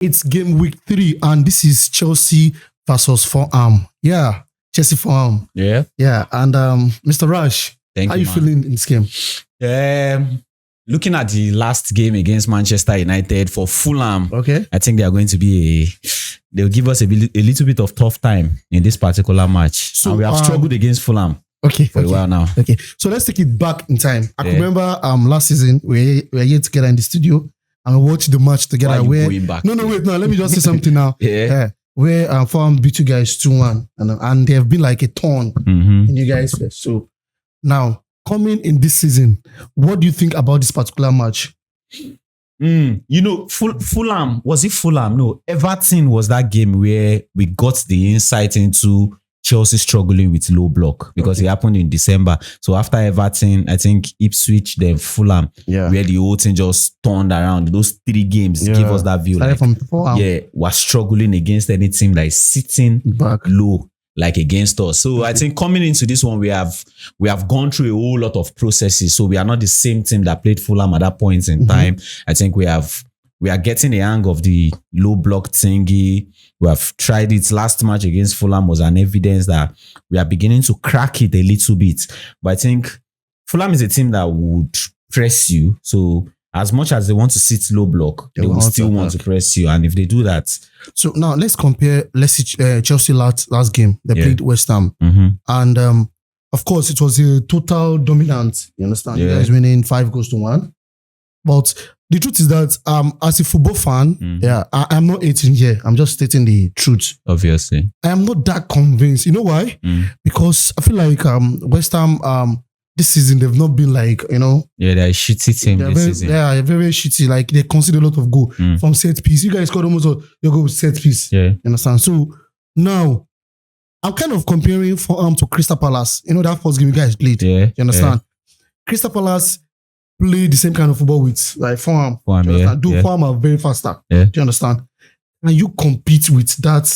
It's game week 3, and this is Chelsea versus Fulham. Yeah, Chelsea Fulham. Yeah. Yeah, and Mr. Rush, Thank how you, you man. feeling in this game? Looking at the last game against Manchester United for Fulham, Okay. I think they are going to they'll give us a little bit of tough time in this particular match. So, And we have struggled against Fulham for a while now. Okay, so let's take it back in time. I Yeah. can remember last season we were here together in the studio and we watched the match together. Why are you going back? No, wait, let me just say something now. Yeah. Where Fulham beat you guys 2-1, and they have been like a ton in you guys' face. So now coming in this season, what do you think about this particular match? Fulham, was it Fulham? No, Everton was that game where we got the insight into Chelsea struggling with low block because it happened in December. So after Everton, I think Ipswich, then Fulham, where the whole thing just turned around. Those 3 games give us that view. Started from Fulham. Yeah, we're struggling against any team that is sitting Back. low, like against us. So I think coming into this one, we have gone through a whole lot of processes. So we are not the same team that played Fulham at that point in time. I think we are getting the hang of the low block thingy. We have tried it. Last match against Fulham was an evidence that we are beginning to crack it a little bit. But I think Fulham is a team that would press you. So as much as they want to sit low block, they will still want to press you. And if they do that. So now let's compare, let's see Chelsea last game. They played West Ham. And of course, it was a total dominance. You understand? You guys winning 5-1. But the truth is that as a football fan, I'm not hating here. I'm just stating the truth. Obviously. I am not that convinced. You know why? Because I feel like West Ham this season, they've not been like, Yeah, they're a shitty team this season. Yeah, very shitty. Like, they concede a lot of goal from set piece. You guys scored almost your goal with set piece. Yeah. You understand? So, now, I'm kind of comparing Fulham to Crystal Palace. You know, that first game you guys played. Yeah. You understand? Crystal Palace play the same kind of football with like Fulham. Fulham are very faster. Yeah. Do you understand? And you compete with that,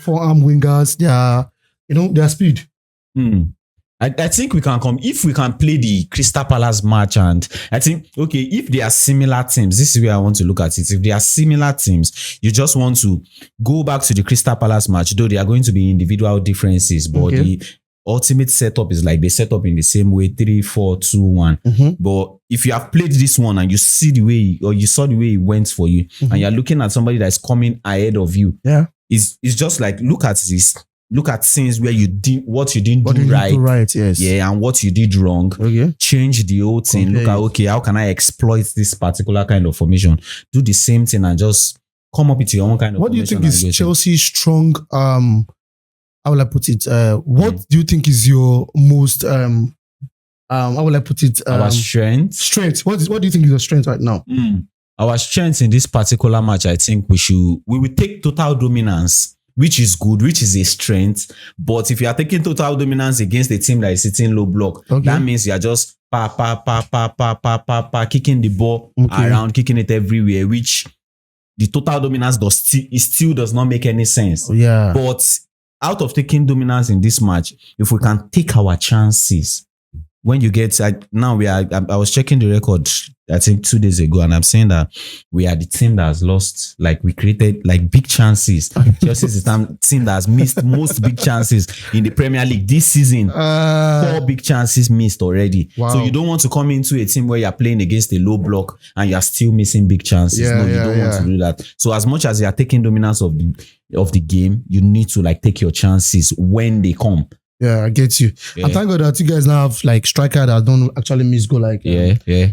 Fulham wingers, their speed. I think we can come if we can play the Crystal Palace match, and I think if they are similar teams, this is where I want to look at it. If they are similar teams, you just want to go back to the Crystal Palace match, though there are going to be individual differences, but the ultimate setup is like they set up in the same way, 3-4-2-1. But if you have played this one and you see the way, or you saw the way it went for you, and you're looking at somebody that's coming ahead of you, it's just like look at this. Look at things where you did what you didn't do right. Yes. Yeah, and what you did wrong. Okay. Change the whole thing. Look at how can I exploit this particular kind of formation? Do the same thing and just come up with your own kind of What do you formation. think is Chelsea's strong how will I put it? What do you think is your most how will I put it? Our strength. Strength. What do you think is your strength right now? Our strength in this particular match, I think we will take total dominance, which is good, which is a strength. But if you are taking total dominance against a team that is sitting low block, that means you are just kicking the ball around, kicking it everywhere, which the total dominance still does not make any sense. Yeah. But out of taking dominance in this match, if we can take our chances, when you get I was checking the record, I think 2 days ago, and I'm saying that we are the team that has lost, like we created like big chances. Chelsea is the team that has missed most big chances in the Premier League this season. 4 big chances missed already. Wow. So you don't want to come into a team where you're playing against a low block and you're still missing big chances. You don't want to do that. So as much as you are taking dominance of the game, you need to like take your chances when they come. Yeah, I get you. Yeah. And thank God that you guys now have like striker that don't actually miss goal like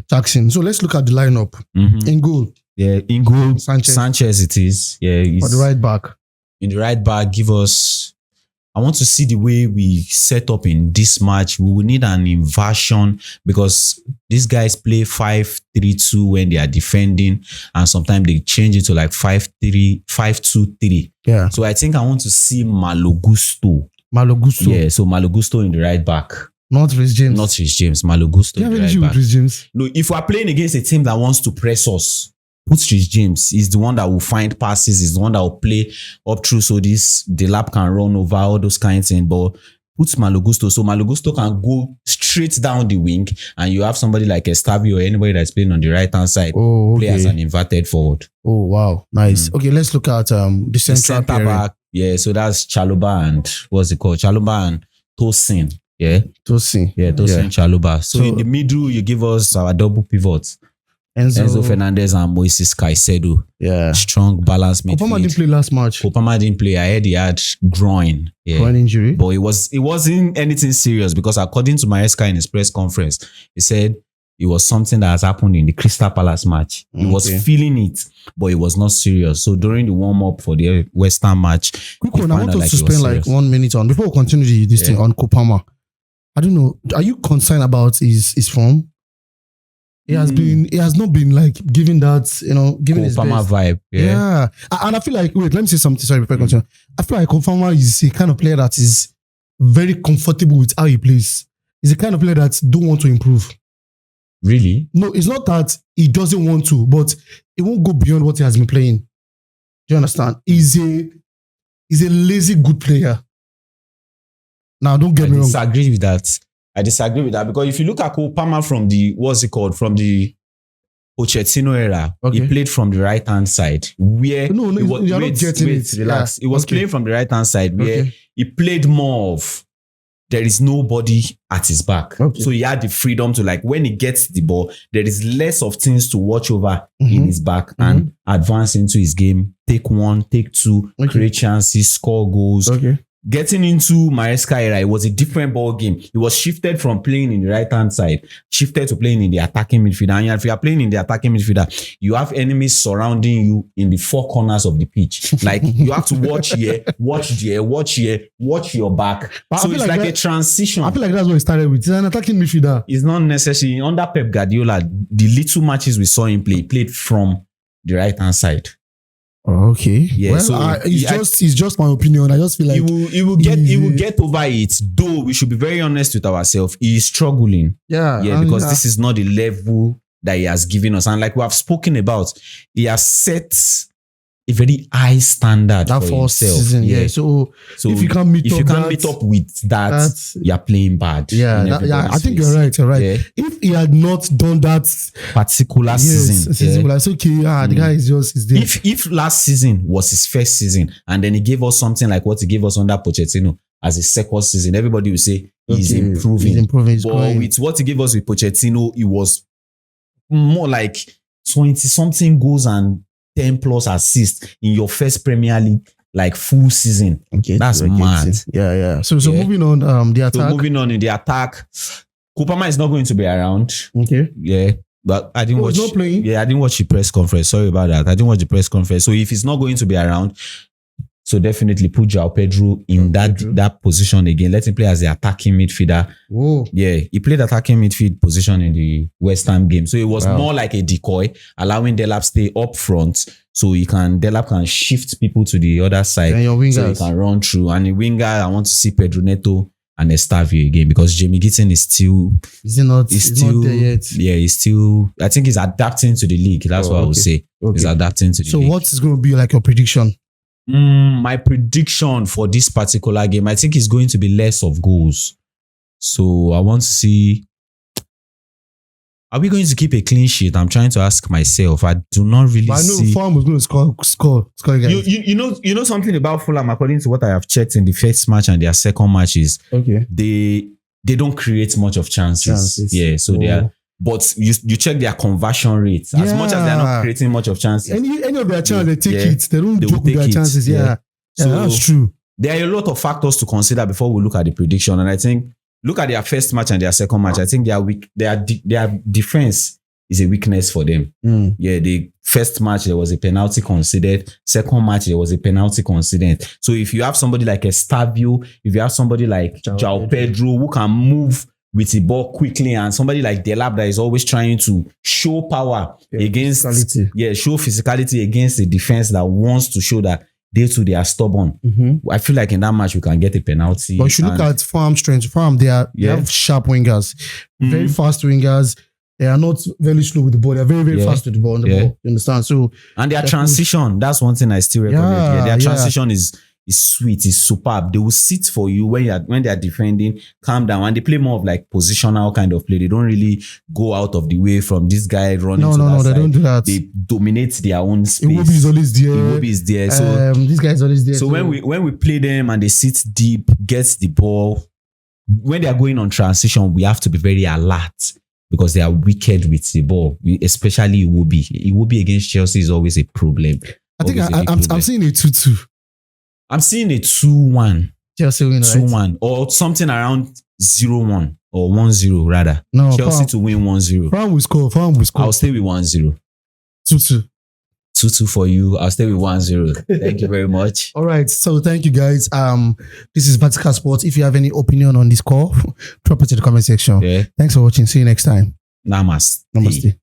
Jackson. So let's look at the lineup. In goal. Yeah, in goal, Sanchez it is. Yeah, for the right back. In the right back, I want to see the way we set up in this match. We will need an inversion because these guys play 5-3-2 when they are defending, and sometimes they change it to like 5-3-5-2-3. Yeah. So I think I want to see Malo Gusto. Yeah, so Malo Gusto in the right back. Not Rhys James. Malo Gusto in the right back. Rhys James? No, if we are playing against a team that wants to press us, put Rhys James. He's the one that will find passes. He's the one that will play up through so the lap can run over all those kinds of things. But puts Malo Gusto. So Malo Gusto can go straight down the wing, and you have somebody like Estavio or anybody that's playing on the right-hand side play as an inverted forward. Oh, wow. Nice. Okay, let's look at the centre back. Yeah, so that's Chaluba and what's it called? Chaluba and Tosin. Yeah. Tosin. Yeah, Tosin Chaluba. So in the middle, you give us our double pivots. Enzo Fernandez and Moises Caicedo. Yeah. Strong, balanced midfield. Kopama didn't play last match. Kopama didn't play. I heard he had groin. Yeah. Groin injury. But it wasn't anything serious, because according to Maresca in his press conference, he said it was something that has happened in the Crystal Palace match. He was feeling it, but it was not serious. So during the warm-up for the West Ham match, quick one, I want us to spend like 1 minute on, before we continue this thing on Kopama. I don't know, are you concerned about his form? He has not been like giving that, giving his best vibe. Yeah. And I feel like, wait, let me say something. Sorry, before I continue. I feel like Kopama is a kind of player that is very comfortable with how he plays. He's a kind of player that don't want to improve. Really? No, it's not that he doesn't want to, but he won't go beyond what he has been playing. Do you understand? He's a lazy good player. Now, don't get me wrong. I disagree with that, because if you look at Kopama from the Pochettino era, he played from the right-hand side. Where relax. He was playing from the right-hand side where he played more of there is nobody at his back. So he had the freedom to, like, when he gets the ball, there is less of things to watch over in his back and advance into his game. Take 1, take 2, create chances, score goals. Getting into Maresca era, it was a different ball game. He was shifted from playing in the right-hand side, shifted to playing in the attacking midfield. And if you are playing in the attacking midfielder, you have enemies surrounding you in the 4 corners of the pitch. Like, you have to watch here, watch there, watch here, watch your back. So it's like a transition. I feel like that's what he started with. He's an attacking midfielder. It's not necessary. Under Pep Guardiola, the little matches we saw him play, he played from the right-hand side. Okay. Yeah. Well, so it's just my opinion. I just feel like he will get over it. Though we should be very honest with ourselves, he is struggling. Yeah. Because this is not the level that he has given us, and like we have spoken about, he has set a very high standard that for first himself. Season. Yeah. So if you can't meet up with that, you're playing bad. Yeah. I think you're right. You're right. Yeah. If he had not done that particular season, it's okay. The guy is there. If last season was his first season, and then he gave us something like what he gave us under Pochettino as a second season, everybody will say he's improving. He's but growing. With what he gave us with Pochettino, it was more like 20-something goals and 10 plus assists in your first Premier League like full season. That's mad. Yeah. So moving on, the attack. So moving on in the attack, Kopama is not going to be around. Okay. Yeah. But I didn't watch. He's not playing? Yeah, I didn't watch the press conference. Sorry about that. I didn't watch the press conference. So if he's not going to be around, so definitely put João Pedro in that position again. Let him play as the attacking midfielder. Whoa. Yeah, he played attacking midfield position in the West Ham game. So it was more like a decoy, allowing Delap stay up front, so Delap can shift people to the other side. And your wingers. So he can run through. And the winger, I want to see Pedro Neto and Estavio again, because Jamie Gittin is still... He's not there yet. Yeah, he's still... I think he's adapting to the league. That's what I would say. He's adapting to the league. So what is going to be like your prediction? My prediction for this particular game, I think it's going to be less of goals. So I want to see... Are we going to keep a clean sheet? I'm trying to ask myself. I do not really see... I know Fulham was going to score again. You know something about Fulham, according to what I have checked in the first match and their second matches. They don't create much of chances. Yeah, so they are... But you check their conversion rates. As much as they're not creating much of chances. Any of their chances, they take it. They don't joke with their chances. Yeah, so that's true. There are a lot of factors to consider before we look at the prediction. And I think, look at their first match and their second match. I think their defense is a weakness for them. Yeah, the first match, there was a penalty conceded. Second match, there was a penalty conceded. So if you have somebody like Estavio, if you have somebody like João Pedro who can move with the ball quickly, and somebody like Delap that is always trying to show power against physicality against the defense that wants to show that they are stubborn. I feel like in that match we can get a penalty. But you should look at Fulham's strength. Fulham, they have sharp wingers, very fast wingers. They are not very slow with the ball. They're very, very fast with the ball on the ball. You understand? So and their transition, that's one thing I still recommend. Their transition is is sweet, is superb. They will sit for you when they are defending, calm down, and they play more of like positional kind of play. They don't really go out of the way from this guy running. No, they don't do that. They dominate their own space. Iwobi is always there. Iwobi is there. So this guy is always there. So when we play them and they sit deep, gets the ball, when they are going on transition, we have to be very alert because they are wicked with the ball, especially Iwobi. Iwobi against Chelsea is always a problem. I think I'm seeing a 2-2. I'm seeing a 2-1. Chelsea win, 2-1 right? or something around 0-1 or 1-0 rather. No, Chelsea to win 1-0. Fulham will score. I'll stay with 1-0. 2-2. 2-2 for you. I'll stay with 1-0. Thank you very much. All right. So thank you guys. This is Vertical Sports. If you have any opinion on this call, drop it in the comment section. Yeah. Thanks for watching. See you next time. Namaste. Namaste.